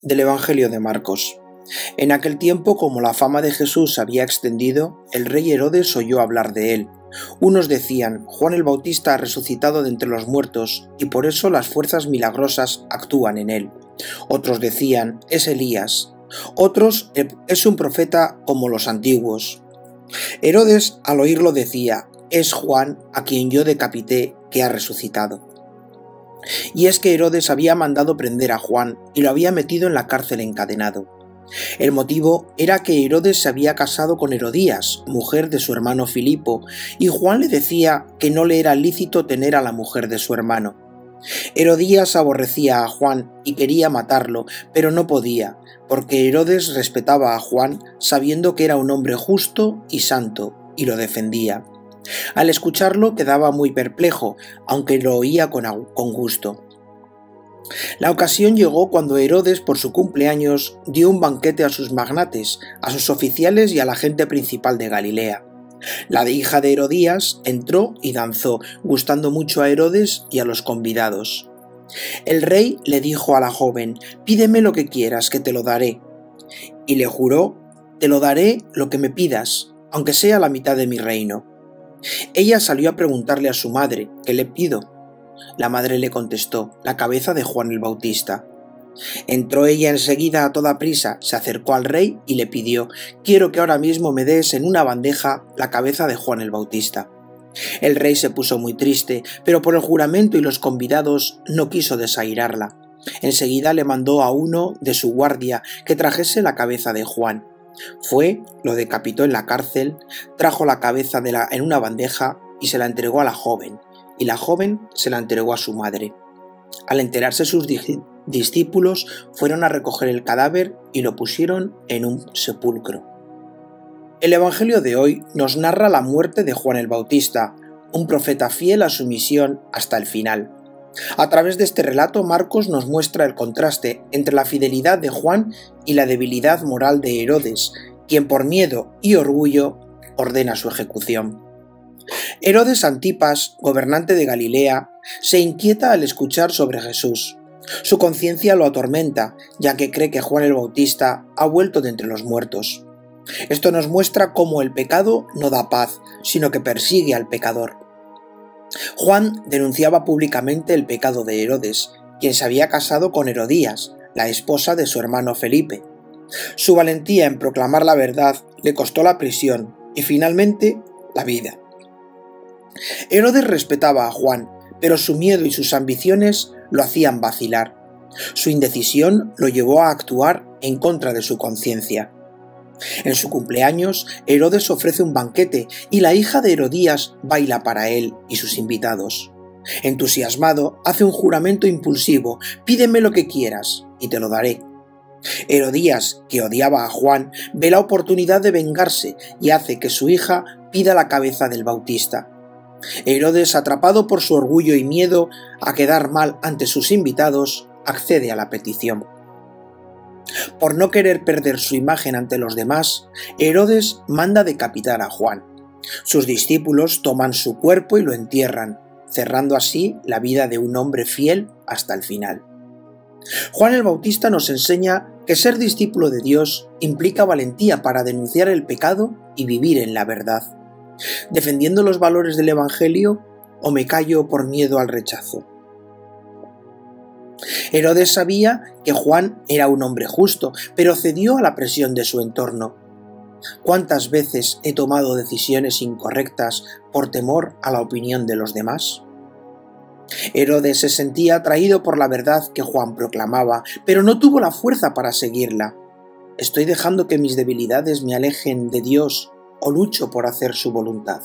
Del Evangelio de Marcos. En aquel tiempo, como la fama de Jesús se había extendido, el rey Herodes oyó hablar de él. Unos decían: Juan el Bautista ha resucitado de entre los muertos, y por eso las fuerzas milagrosas actúan en él. Otros decían: es Elías. Otros: es un profeta como los antiguos. Herodes, al oírlo, decía: es Juan, a quien yo decapité, que ha resucitado. Y es que Herodes había mandado prender a Juan y lo había metido en la cárcel encadenado. El motivo era que Herodes se había casado con Herodías, mujer de su hermano Filipo, y Juan le decía que no le era lícito tener a la mujer de su hermano. Herodías aborrecía a Juan y quería matarlo, pero no podía, porque Herodes respetaba a Juan sabiendo que era un hombre justo y santo, y lo defendía. Al escucharlo quedaba muy perplejo, aunque lo oía con gusto. La ocasión llegó cuando Herodes, por su cumpleaños, dio un banquete a sus magnates, a sus oficiales y a la gente principal de Galilea. La hija de Herodías entró y danzó, gustando mucho a Herodes y a los convidados. El rey le dijo a la joven: «Pídeme lo que quieras, que te lo daré». Y le juró: «Te lo daré lo que me pidas, aunque sea la mitad de mi reino». Ella salió a preguntarle a su madre: «¿Qué le pido?». La madre le contestó: «La cabeza de Juan el Bautista». Entró ella enseguida a toda prisa, se acercó al rey y le pidió: «Quiero que ahora mismo me des en una bandeja la cabeza de Juan el Bautista». El rey se puso muy triste, pero por el juramento y los convidados no quiso desairarla. Enseguida le mandó a uno de su guardia que trajese la cabeza de Juan. Fue, lo decapitó en la cárcel, trajo la cabeza en una bandeja y se la entregó a la joven, y la joven se la entregó a su madre. Al enterarse sus discípulos, fueron a recoger el cadáver y lo pusieron en un sepulcro. El Evangelio de hoy nos narra la muerte de Juan el Bautista, un profeta fiel a su misión hasta el final. A través de este relato, Marcos nos muestra el contraste entre la fidelidad de Juan y la debilidad moral de Herodes, quien por miedo y orgullo ordena su ejecución. Herodes Antipas, gobernante de Galilea, se inquieta al escuchar sobre Jesús. Su conciencia lo atormenta, ya que cree que Juan el Bautista ha vuelto de entre los muertos. Esto nos muestra cómo el pecado no da paz, sino que persigue al pecador. Juan denunciaba públicamente el pecado de Herodes, quien se había casado con Herodías, la esposa de su hermano Felipe. Su valentía en proclamar la verdad le costó la prisión y finalmente la vida. Herodes respetaba a Juan, pero su miedo y sus ambiciones lo hacían vacilar. Su indecisión lo llevó a actuar en contra de su conciencia. En su cumpleaños, Herodes ofrece un banquete y la hija de Herodías baila para él y sus invitados. Entusiasmado, hace un juramento impulsivo: «Pídeme lo que quieras y te lo daré». Herodías, que odiaba a Juan, ve la oportunidad de vengarse y hace que su hija pida la cabeza del Bautista. Herodes, atrapado por su orgullo y miedo a quedar mal ante sus invitados, accede a la petición. Por no querer perder su imagen ante los demás, Herodes manda decapitar a Juan. Sus discípulos toman su cuerpo y lo entierran, cerrando así la vida de un hombre fiel hasta el final. Juan el Bautista nos enseña que ser discípulo de Dios implica valentía para denunciar el pecado y vivir en la verdad. ¿Defendiendo los valores del Evangelio o me callo por miedo al rechazo? Herodes sabía que Juan era un hombre justo, pero cedió a la presión de su entorno. ¿Cuántas veces he tomado decisiones incorrectas por temor a la opinión de los demás? Herodes se sentía atraído por la verdad que Juan proclamaba, pero no tuvo la fuerza para seguirla. ¿Estoy dejando que mis debilidades me alejen de Dios o lucho por hacer su voluntad?